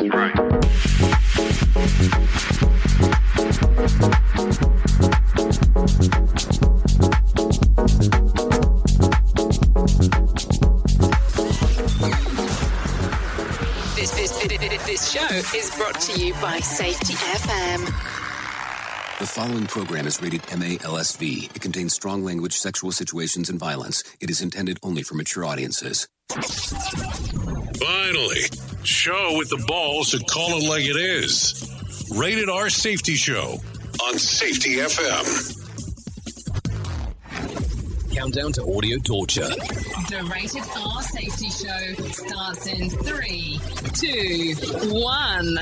Right. This show is brought to you by Safety FM. The following program is rated MALSV. It contains strong language, sexual situations, and violence. It is intended only for mature audiences. Finally, show with the balls to call it like it is. Rated R Safety Show on Safety FM. Countdown to audio torture. The Rated R Safety Show starts in 3, 2, 1.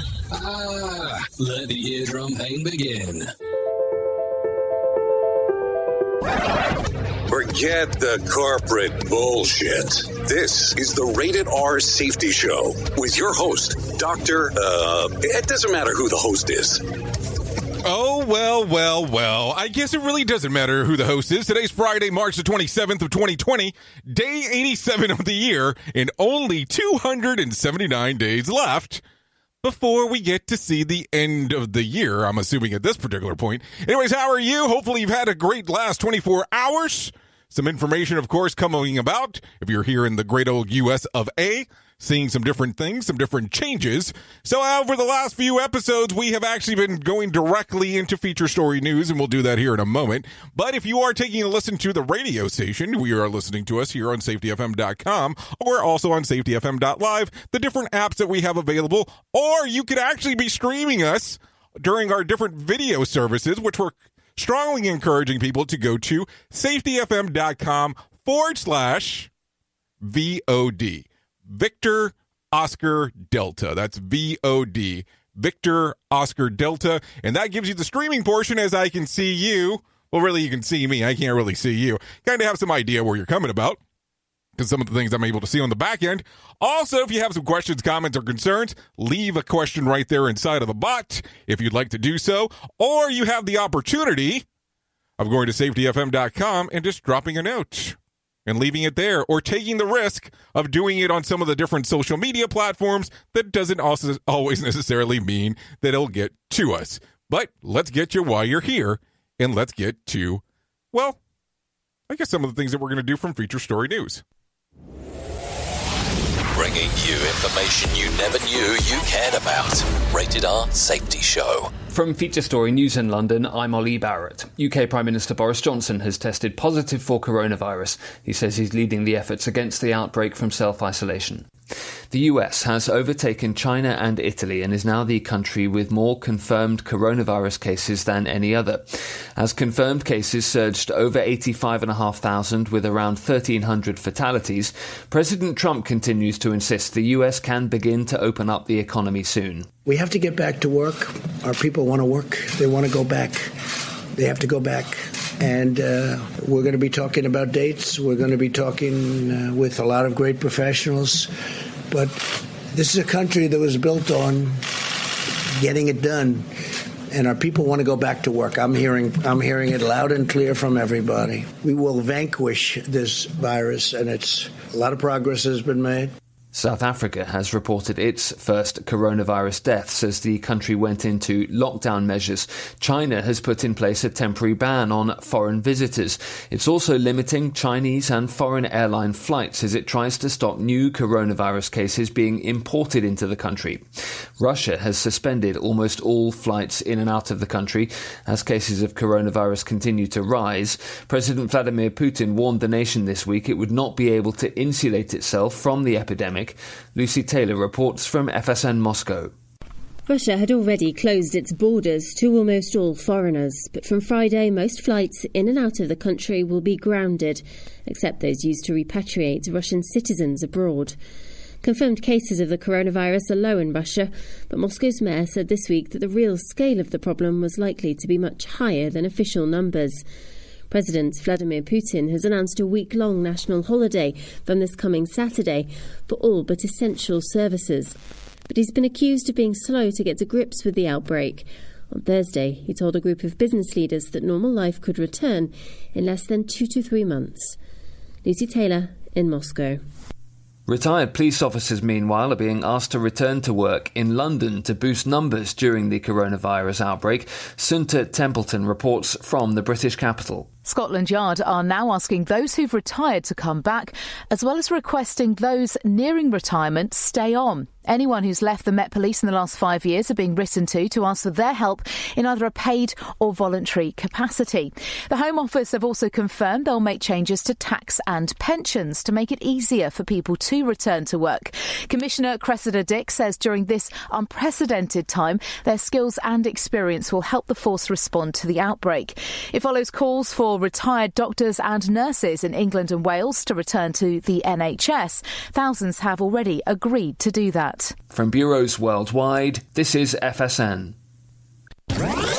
Let the eardrum pain begin. Forget the corporate bullshit. This is the Rated R Safety Show with your host, Dr. It doesn't matter who the host is. Oh, well. I guess it really doesn't matter who the host is. Today's Friday, March the 27th of 2020, day 87 of the year, and only 279 days left before we get to see the end of the year, I'm assuming at this particular point. Anyways, how are you? Hopefully you've had a great last 24 hours. Some information, of course, coming about if you're here in the great old U.S. of A., seeing some different things, some different changes. So over the last few episodes, we have actually been going directly into feature story news, and we'll do that here in a moment. But if you are taking a listen to the radio station, we are listening to us here on safetyfm.com, or also on safetyfm.live, the different apps that we have available, or you could actually be streaming us during our different video services, which we're strongly encouraging people to go to safetyfm.com/VOD. Victor Oscar Delta. That's VOD. Victor Oscar Delta. And that gives you the streaming portion as I can see you. Well, really, you can see me. I can't really see you. Kind of have some idea where you're coming about, because some of the things I'm able to see on the back end. Also, if you have some questions, comments, or concerns, leave a question right there inside of the bot if you'd like to do so. Or you have the opportunity of going to safetyfm.com and just dropping a note and leaving it there, or taking the risk of doing it on some of the different social media platforms. That doesn't also always necessarily mean that it'll get to us. But let's get you while you're here, and let's get to, well, I guess some of the things that we're going to do from Feature Story News. Bringing you information you never knew you cared about. Rated R Safety Show. From Feature Story News in London, I'm Ollie Barrett. UK Prime Minister Boris Johnson has tested positive for coronavirus. He says he's leading the efforts against the outbreak from self-isolation. The US has overtaken China and Italy and is now the country with more confirmed coronavirus cases than any other. As confirmed cases surged over 85,500 with around 1,300 fatalities, President Trump continues to insist the US can begin to open up the economy soon. We have to get back to work. Our people want to work. They want to go back. They have to go back. And we're going to be talking about dates. We're going to be talking with a lot of great professionals. But this is a country that was built on getting it done. And our people want to go back to work. I'm hearing it loud and clear from everybody. We will vanquish this virus, and a lot of progress has been made. South Africa has reported its first coronavirus deaths as the country went into lockdown measures. China has put in place a temporary ban on foreign visitors. It's also limiting Chinese and foreign airline flights as it tries to stop new coronavirus cases being imported into the country. Russia has suspended almost all flights in and out of the country as cases of coronavirus continue to rise. President Vladimir Putin warned the nation this week it would not be able to insulate itself from the epidemic. Lucy Taylor reports from FSN Moscow. Russia had already closed its borders to almost all foreigners, but from Friday most flights in and out of the country will be grounded, except those used to repatriate Russian citizens abroad. Confirmed cases of the coronavirus are low in Russia, but Moscow's mayor said this week that the real scale of the problem was likely to be much higher than official numbers. President Vladimir Putin has announced a week-long national holiday from this coming Saturday for all but essential services. But he's been accused of being slow to get to grips with the outbreak. On Thursday, he told a group of business leaders that normal life could return in less than 2 to 3 months. Lucy Taylor in Moscow. Retired police officers, meanwhile, are being asked to return to work in London to boost numbers during the coronavirus outbreak. Sunta Templeton reports from the British capital. Scotland Yard are now asking those who've retired to come back, as well as requesting those nearing retirement stay on. Anyone who's left the Met Police in the last 5 years are being written to ask for their help in either a paid or voluntary capacity. The Home Office have also confirmed they'll make changes to tax and pensions to make it easier for people to return to work. Commissioner Cressida Dick says during this unprecedented time, their skills and experience will help the force respond to the outbreak. It follows calls for retired doctors and nurses in England and Wales to return to the NHS. Thousands have already agreed to do that. From bureaus worldwide, this is FSN.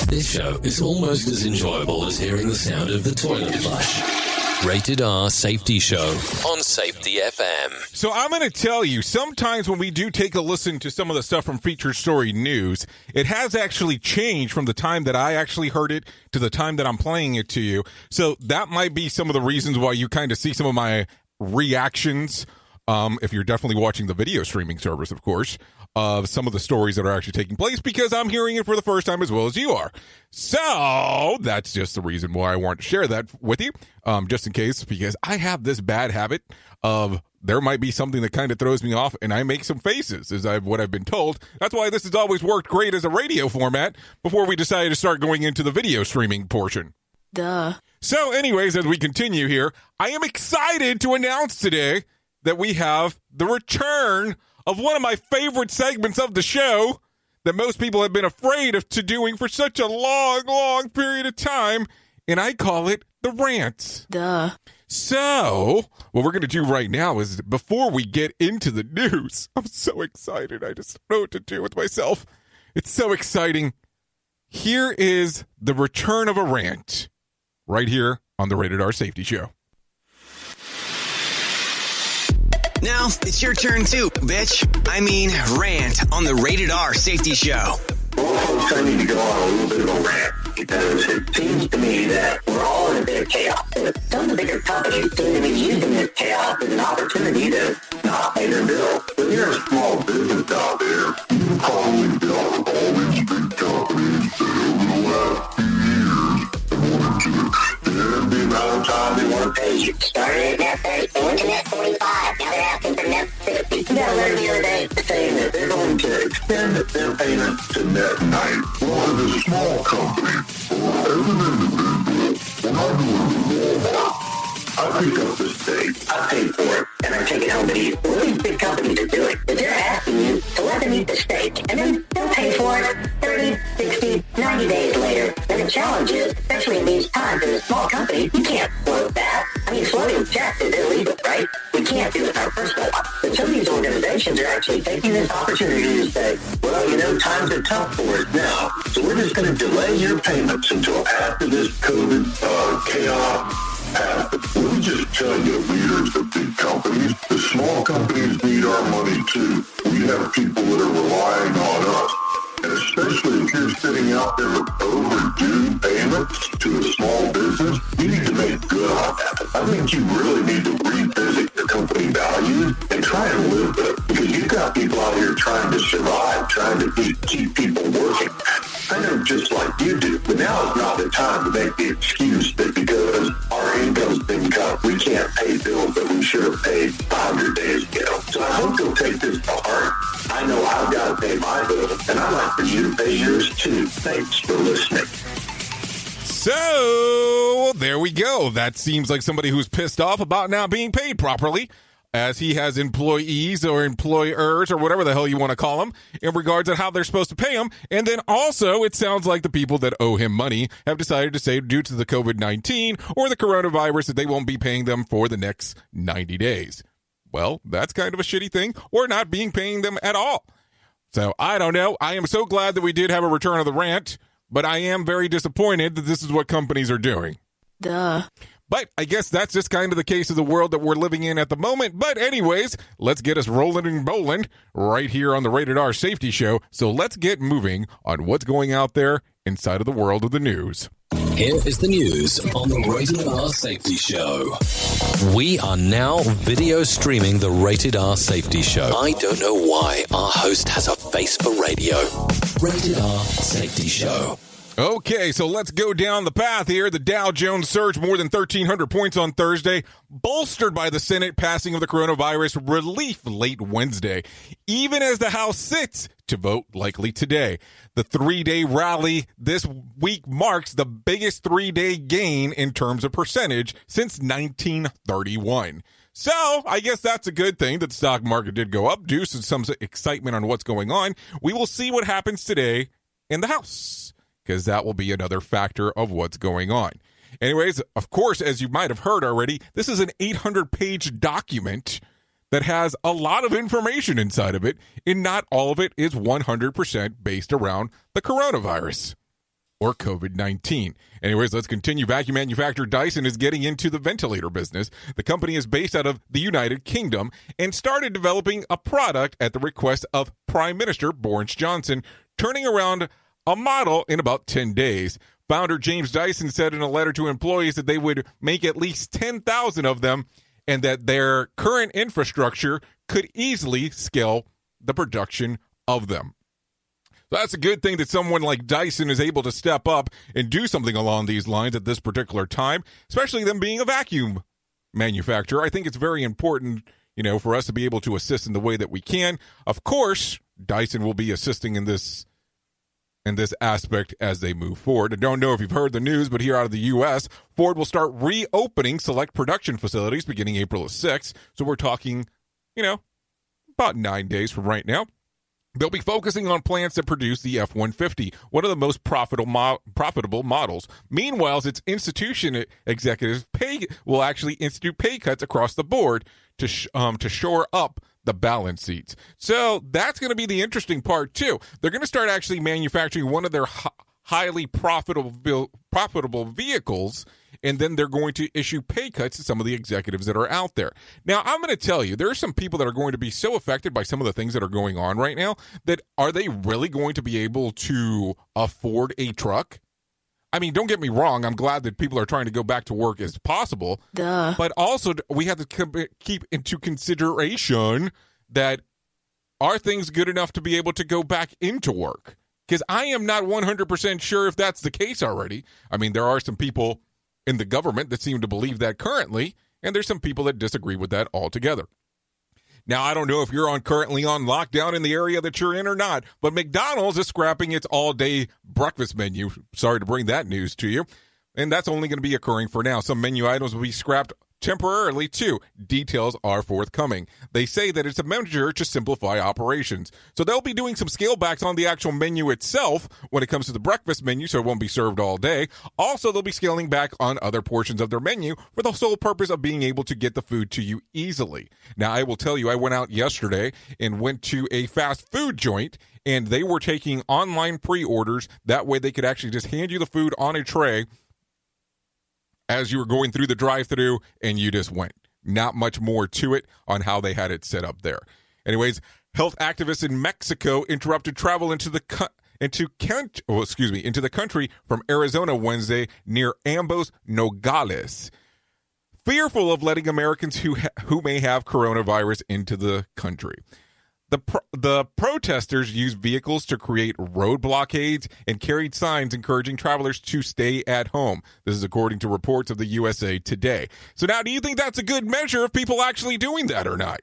This show is almost as enjoyable as hearing the sound of the toilet flush. Rated R Safety Show on Safety FM. So I'm going to tell you, sometimes when we do take a listen to some of the stuff from Feature Story News, it has actually changed from the time that I actually heard it to the time that I'm playing it to you. So that might be some of the reasons why you kind of see some of my reactions, if you're definitely watching the video streaming service, of course, of some of the stories that are actually taking place, because I'm hearing it for the first time as well as you are. So that's just the reason why I want to share that with you, just in case, because I have this bad habit of there might be something that kind of throws me off and I make some faces, is what I've been told. That's why this has always worked great as a radio format before we decided to start going into the video streaming portion. Duh. So anyways, as we continue here, I am excited to announce today that we have the return of one of my favorite segments of the show that most people have been afraid of doing for such a long period of time, and I call it the rant. Duh. So, what we're going to do right now is, before we get into the news, I'm so excited, I just don't know what to do with myself. It's so exciting. Here is the return of a rant, right here on the Rated R Safety Show. Now, it's your turn too, bitch. I mean, rant on the Rated R Safety Show. Well, folks, I need to go on a little bit of a rant, because it seems to me that we're all in a bit of chaos. And some of the bigger companies seem to be using this chaos as an opportunity to not pay their bills. If you're a small business out there, you probably dealt with all these big companies that over the last few years have wanted to extend the amount of time they want to pay you. Started at net 30, went to net 45, now they're asking for net 50. You got a letter the other day saying that they're going to extend their payment to net 90. Well, as a small company, or as an individual, when I do it with Walmart, I pick up the steak, I pay for it, and I take it home and eat. Well, these big companies are doing. If they're asking you to let them eat the steak, and then they'll pay for it 30, 60, 90 days later. And the challenge is, especially in these times in a small company, you can't float that. I mean, floating checks is illegal, right? We can't do it in our personal life. But some of these organizations are actually taking this opportunity to say, well, you know, times are tough for us now, so we're just going to delay your payments until after this COVID chaos happens. Let me just tell you, leaders of big companies, the small companies need our money too. We have people that are relying on us. And especially if you're sitting out there with overdue payments to a small business, you need to make good on that. I think you really need to revisit your company values and try and live them. Because you've got people out here trying to survive, trying to keep people working. I know just like you do, but now is not the time to make the excuse that because our income's been cut, we can't pay bills that we should have paid 500 days ago. So I hope you'll take this to heart. I know I've got to pay my bills, and I'd like for you to pay yours too. Thanks for listening. So, there we go. That seems like somebody who's pissed off about not being paid properly, as he has employees or employers or whatever the hell you want to call them in regards to how they're supposed to pay him. And then also, it sounds like the people that owe him money have decided to say, due to the COVID-19 or the coronavirus, that they won't be paying them for the next 90 days. Well, that's kind of a shitty thing, or not paying them at all. So, I don't know. I am so glad that we did have a return of the rant, but I am very disappointed that this is what companies are doing. Duh. But I guess that's just kind of the case of the world that we're living in at the moment. But anyways, let's get us rolling and bowling right here on the Rated R Safety Show. So let's get moving on what's going out there inside of the world of the news. Here is the news on the Rated R Safety Show. We are now video streaming the Rated R Safety Show. I don't know why our host has a face for radio. Rated R Safety Show. Okay, so let's go down the path here. The Dow Jones surged more than 1,300 points on Thursday, bolstered by the Senate passing of the coronavirus relief late Wednesday, even as the House sits to vote likely today. The three-day rally this week marks the biggest three-day gain in terms of percentage since 1931. So I guess that's a good thing that the stock market did go up due to some excitement on what's going on. We will see what happens today in the House, because that will be another factor of what's going on. Anyways, of course, as you might have heard already, this is an 800-page document that has a lot of information inside of it, and not all of it is 100% based around the coronavirus or COVID-19. Anyways, let's continue. Vacuum manufacturer Dyson is getting into the ventilator business. The company is based out of the United Kingdom and started developing a product at the request of Prime Minister Boris Johnson, turning around a model in about 10 days. Founder James Dyson said in a letter to employees that they would make at least 10,000 of them and that their current infrastructure could easily scale the production of them. So that's a good thing that someone like Dyson is able to step up and do something along these lines at this particular time, especially them being a vacuum manufacturer. I think it's very important, for us to be able to assist in the way that we can. Of course, Dyson will be assisting in this aspect as they move forward. I don't know if you've heard the news, but here out of the U.S., Ford will start reopening select production facilities beginning April 6th. So we're talking, about 9 days from right now. They'll be focusing on plants that produce the F-150, one of the most profitable models. Meanwhile, its institution executives will actually institute pay cuts across the board to shore up the balance sheets. So that's going to be the interesting part too. They're going to start actually manufacturing one of their highly profitable vehicles, and then they're going to issue pay cuts to some of the executives that are out there. Now, I'm going to tell you, there are some people that are going to be so affected by some of the things that are going on right now that are they really going to be able to afford a truck? I mean, don't get me wrong. I'm glad that people are trying to go back to work as possible. Duh. But also, we have to keep into consideration that are things good enough to be able to go back into work? Because I am not 100% sure if that's the case already. I mean, there are some people in the government that seem to believe that currently, and there's some people that disagree with that altogether. Now, I don't know if you're currently on lockdown in the area that you're in or not, but McDonald's is scrapping its all-day breakfast menu. Sorry to bring that news to you. And that's only going to be occurring for now. Some menu items will be scrapped temporarily, too. Details are forthcoming. They say that it's a measure to simplify operations. So they'll be doing some scale backs on the actual menu itself when it comes to the breakfast menu, so it won't be served all day. Also, they'll be scaling back on other portions of their menu for the sole purpose of being able to get the food to you easily. Now, I will tell you, I went out yesterday and went to a fast food joint, and they were taking online pre-orders. That way they could actually just hand you the food on a tray as you were going through the drive-thru, and you just went. Not much more to it on how they had it set up there. Anyways, health activists in Mexico interrupted travel into the country from Arizona Wednesday near Ambos Nogales, fearful of letting Americans who may have coronavirus into the country. The protesters used vehicles to create road blockades and carried signs encouraging travelers to stay at home. This is according to reports of the USA Today. So now, do you think that's a good measure of people actually doing that or not?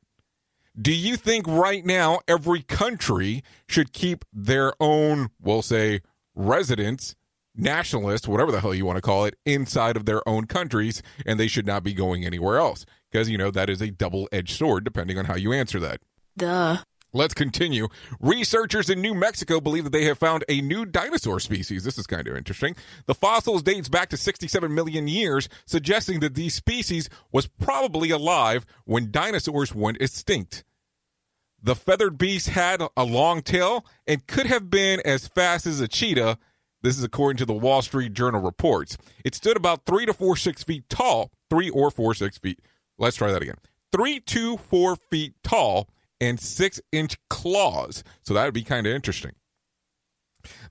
Do you think right now every country should keep their own, we'll say, residents, nationalists, whatever the hell you want to call it, inside of their own countries, and they should not be going anywhere else? Because, that is a double-edged sword, depending on how you answer that. Duh. Let's continue. Researchers in New Mexico believe that they have found a new dinosaur species. This is kind of interesting. The fossils dates back to 67 million years, suggesting that these species was probably alive when dinosaurs went extinct. The feathered beast had a long tail and could have been as fast as a cheetah. This is according to the Wall Street Journal reports. It stood about 3 to 4, 6 feet tall. 3 or 4, 6 feet. Let's try that again. 3 to 4 feet tall and 6-inch claws. So that would be kind of interesting.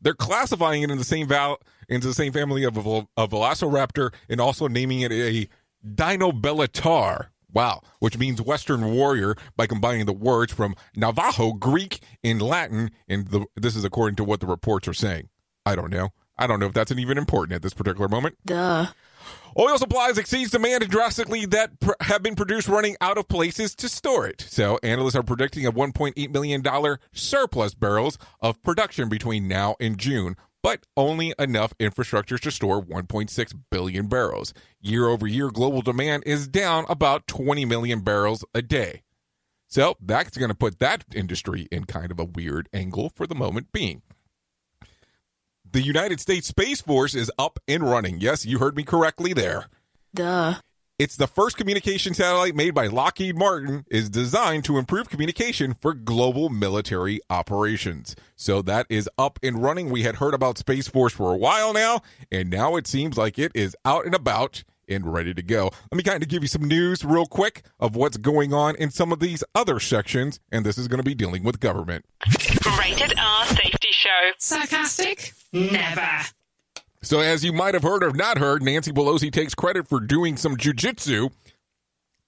They're classifying it in the same family of Velociraptor and also naming it a Dinobellatar. Wow, which means Western warrior by combining the words from Navajo, Greek, and Latin. And this is according to what the reports are saying. I don't know. I don't know if that's even important at this particular moment. Duh. Oil supplies exceeds demand drastically that have been produced, running out of places to store it. So analysts are predicting a $1.8 million surplus barrels of production between now and June, but only enough infrastructure to store 1.6 billion barrels. Year over year, global demand is down about 20 million barrels a day. So that's going to put that industry in kind of a weird angle for the moment being. The United States Space Force is up and running. Yes, you heard me correctly there. Duh. It's the first communication satellite made by Lockheed Martin, is designed to improve communication for global military operations. So that is up and running. We had heard about Space Force for a while now, and now it seems like it is out and about and ready to go. Let me kind of give you some news real quick of what's going on in some of these other sections, and this is going to be dealing with government. Rated R Safety Show. Sarcastic? Never. So as you might have heard or not heard, Nancy Pelosi takes credit for doing some jujitsu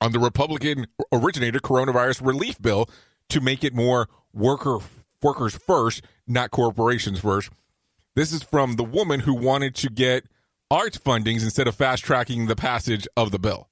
on the Republican-originated coronavirus relief bill to make it more workers first, not corporations first. This is from the woman who wanted to get art fundings instead of fast-tracking the passage of the bill.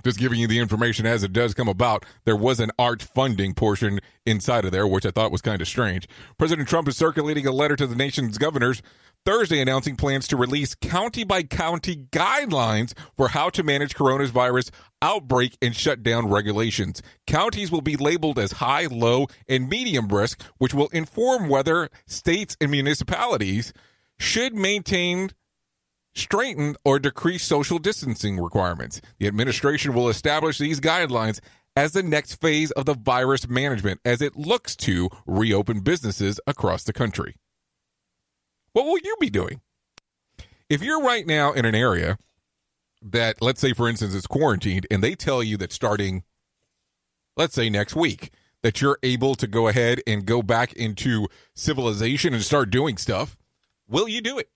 Just giving you the information as it does come about, there was an art funding portion inside of there, which I thought was kind of strange. President Trump is circulating a letter to the nation's governors Thursday announcing plans to release county-by-county guidelines for how to manage coronavirus outbreak and shutdown regulations. Counties will be labeled as high, low, and medium risk, which will inform whether states and municipalities should maintain, straighten, or decrease social distancing requirements. The administration will establish these guidelines as the next phase of the virus management as it looks to reopen businesses across the country. What will you be doing? If you're right now in an area that, let's say, for instance, is quarantined, and they tell you that starting, let's say, next week, that you're able to go ahead and go back into civilization and start doing stuff, will you do it?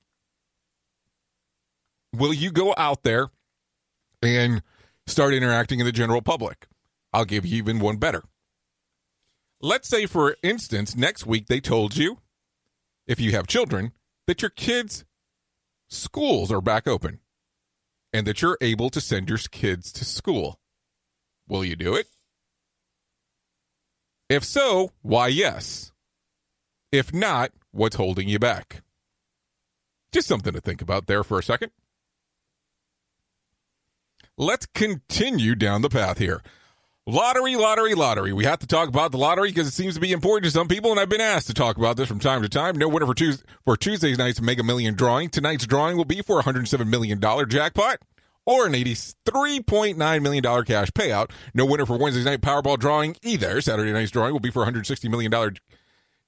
Will you go out there and start interacting in the general public? I'll give you even one better. Let's say, for instance, next week they told you, if you have children, that your kids' schools are back open and that you're able to send your kids to school. Will you do it? If so, why yes? If not, what's holding you back? Just something to think about there for a second. Let's continue down the path here. Lottery. We have to talk about the lottery because it seems to be important to some people, and I've been asked to talk about this from time to time. No winner for Tuesday's night's Mega Million drawing. Tonight's drawing will be for a $107 million jackpot or an $83.9 million cash payout. No winner for Wednesday's night Powerball drawing either. Saturday night's drawing will be for a $160 million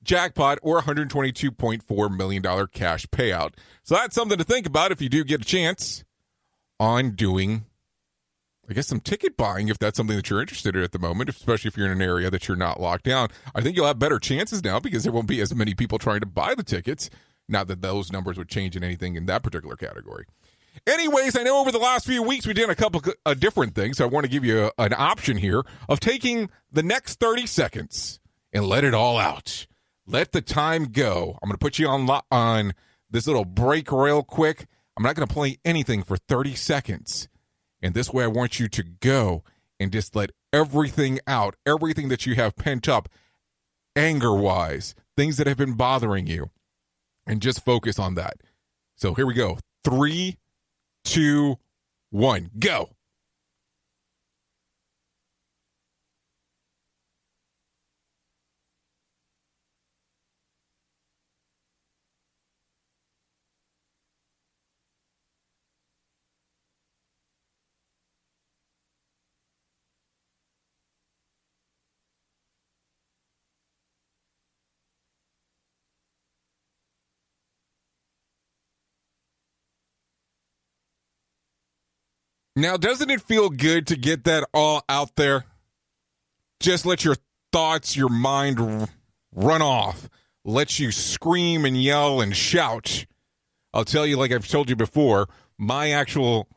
jackpot or $122.4 million cash payout. So that's something to think about if you do get a chance on doing, I guess, some ticket buying, if that's something that you're interested in at the moment, especially if you're in an area that you're not locked down. I think you'll have better chances now because there won't be as many people trying to buy the tickets. Not that those numbers would change in anything in that particular category. Anyways, I know over the last few weeks we did a couple of different things. So I want to give you an option here of taking the next 30 seconds and let it all out. Let the time go. I'm going to put you on this little break real quick. I'm not going to play anything for 30 seconds. And this way I want you to go and just let everything out, everything that you have pent up, anger-wise, things that have been bothering you, and just focus on that. So here we go. 3, 2, 1, go. Now, doesn't it feel good to get that all out there? Just let your thoughts, your mind run off. Let you scream and yell and shout. I'll tell you, like I've told you before, my actual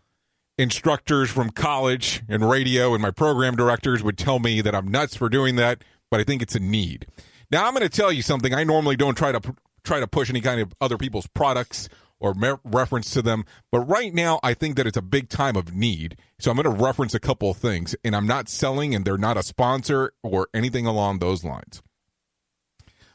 instructors from college and radio and my program directors would tell me that I'm nuts for doing that, but I think it's a need. Now, I'm going to tell you something. I normally don't try to push any kind of other people's products or reference to them, but right now I think that it's a big time of need. So I'm going to reference a couple of things, and I'm not selling, and they're not a sponsor or anything along those lines.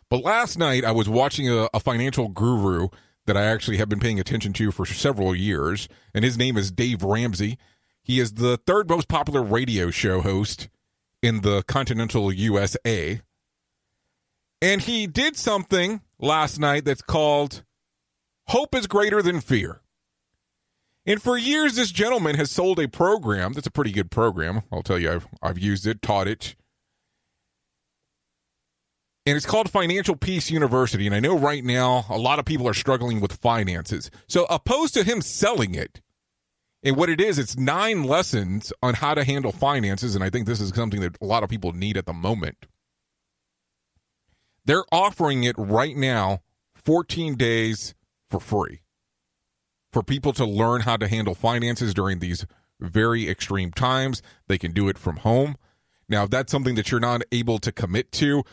But last night I was watching a financial guru that I actually have been paying attention to for several years, and his name is Dave Ramsey. He is the third most popular radio show host in the continental USA. And he did something last night that's called Hope is Greater Than Fear. And for years, this gentleman has sold a program that's a pretty good program. I'll tell you, I've used it, taught it. And it's called Financial Peace University. And I know right now a lot of people are struggling with finances. So opposed to him selling it, and what it is, it's 9 lessons on how to handle finances. And I think this is something that a lot of people need at the moment. They're offering it right now, 14 days for free, for people to learn how to handle finances during these very extreme times. They can do it from home. Now, if that's something that you're not able to commit to,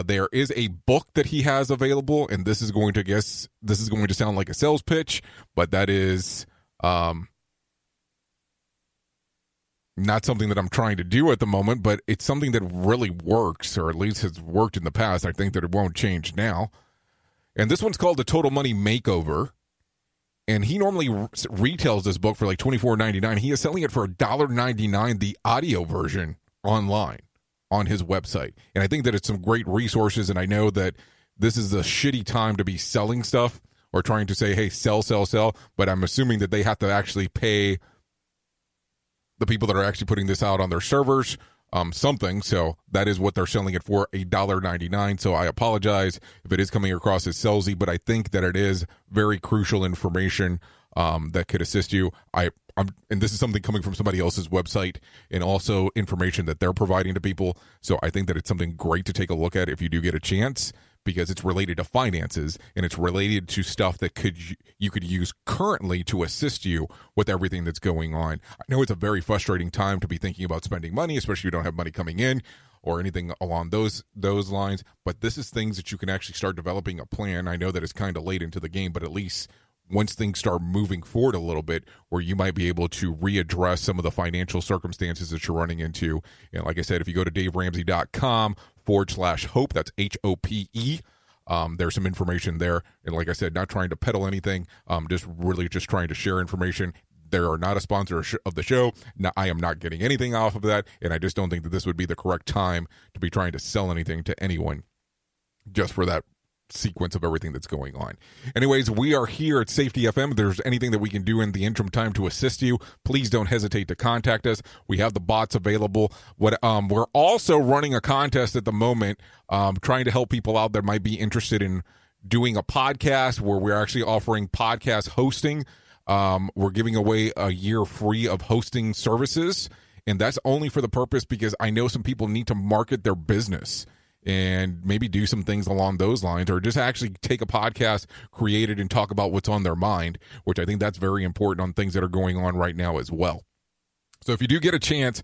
there is a book that he has available, and this is going to sound like a sales pitch, but that is not something that I'm trying to do at the moment, but it's something that really works, or at least has worked in the past. I think that it won't change now. And this one's called The Total Money Makeover, and he normally retails this book for like $24.99. He is selling it for $1.99, the audio version, online on his website. And I think that it's some great resources, and I know that this is a shitty time to be selling stuff or trying to say, hey, sell, but I'm assuming that they have to actually pay the people that are actually putting this out on their servers something. So that is what they're selling it for, $1.99. So I apologize if it is coming across as salesy, but I think that it is very crucial information that could assist you. And this is something coming from somebody else's website, and also information that they're providing to people. So I think that it's something great to take a look at if you do get a chance, because it's related to finances, and it's related to stuff that you could use currently to assist you with everything that's going on. I know it's a very frustrating time to be thinking about spending money, especially if you don't have money coming in or anything along those lines. But this is things that you can actually start developing a plan. I know that it's kind of late into the game, but at least once things start moving forward a little bit, where you might be able to readdress some of the financial circumstances that you're running into. And like I said, if you go to daveramsey.com/hope, that's HOPE, there's some information there. And like I said, not trying to peddle anything, just trying to share information. They are not a sponsor of the show. I am not getting anything off of that, and I just don't think that this would be the correct time to be trying to sell anything to anyone just for that sequence of everything that's going on. Anyways, we are here at Safety FM. If there's anything that we can do in the interim time to assist you, please don't hesitate to contact us. We have the bots available. We're also running a contest at the moment, trying to help people out that might be interested in doing a podcast, where we're actually offering podcast hosting. We're giving away a year free of hosting services, and that's only for the purpose because I know some people need to market their business and maybe do some things along those lines, or just actually take a podcast, create it, and talk about what's on their mind, which I think that's very important on things that are going on right now as well. So if you do get a chance,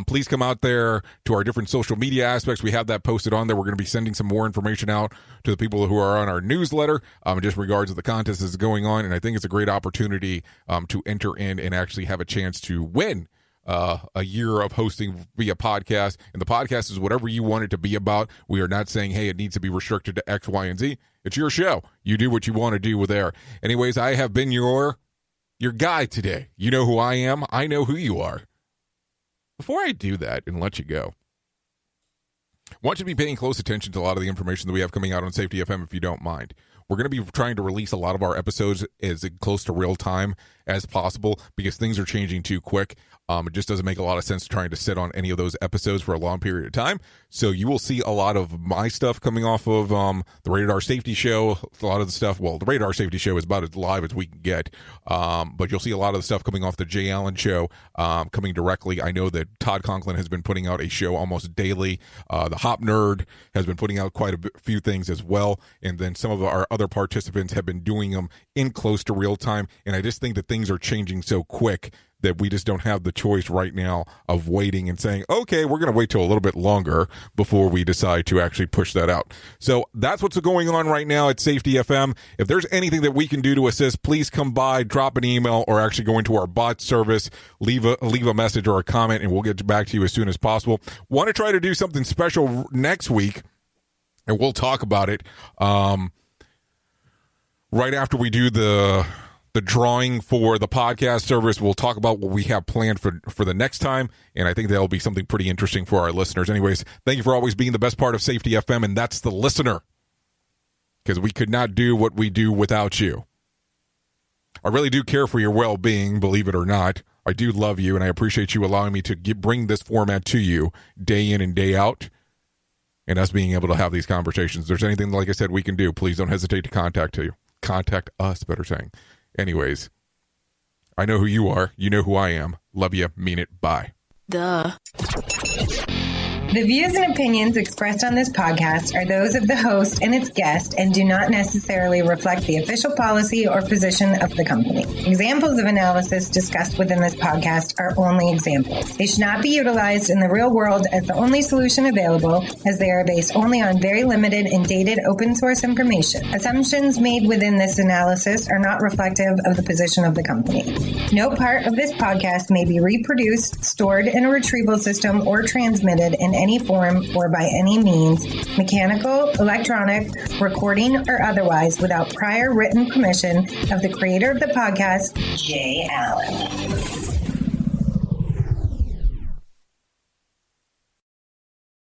please come out there to our different social media aspects. We have that posted on there. We're going to be sending some more information out to the people who are on our newsletter, just regards to the contest that's going on. And I think it's a great opportunity to enter in and actually have a chance to win a year of hosting via podcast. And the podcast is whatever you want it to be about. We are not saying, hey, it needs to be restricted to X, Y, and Z. It's your show. You do what you want to do with there. Anyways, I have been your guide today. You know who I am. I know who you are. Before I do that and let you go, I want you to be paying close attention to a lot of the information that we have coming out on Safety FM, if you don't mind. We're going to be trying to release a lot of our episodes as close to real time as possible, because things are changing too quick. It just doesn't make a lot of sense trying to sit on any of those episodes for a long period of time. So you will see a lot of my stuff coming off of the Rated R Safety Show. A lot of the stuff, well, the Rated R Safety Show is about as live as we can get. But you'll see a lot of the stuff coming off the Jay Allen Show coming directly. I know that Todd Conklin has been putting out a show almost daily. The Hop Nerd has been putting out quite a few things as well. And then some of our other participants have been doing them in close to real time. And I just think that things are changing so quick that we just don't have the choice right now of waiting and saying, okay, we're going to wait till a little bit longer before we decide to actually push that out. So that's what's going on right now at Safety FM. If there's anything that we can do to assist, please come by, drop an email, or actually go into our bot service, leave a message or a comment, and we'll get back to you as soon as possible. Want to try to do something special next week, and we'll talk about it right after we do the drawing for the podcast service. We'll talk about what we have planned for the next time, and I think that'll be something pretty interesting for our listeners. Anyways, thank you for always being the best part of Safety FM, and that's the listener, because we could not do what we do without you. I really do care for your well-being, believe it or not. I do love you, and I appreciate you allowing me to bring this format to you day in and day out, and us being able to have these conversations. If there's anything, like I said, we can do, please don't hesitate to contact us, better saying. Anyways, I know who you are. You know who I am. Love you. Mean it. Bye. Duh. The views and opinions expressed on this podcast are those of the host and its guest and do not necessarily reflect the official policy or position of the company. Examples of analysis discussed within this podcast are only examples. They should not be utilized in the real world as the only solution available, as they are based only on very limited and dated open source information. Assumptions made within this analysis are not reflective of the position of the company. No part of this podcast may be reproduced, stored in a retrieval system, or transmitted in any form or by any means, mechanical, electronic, recording, or otherwise, without prior written permission of the creator of the podcast, Jay Allen.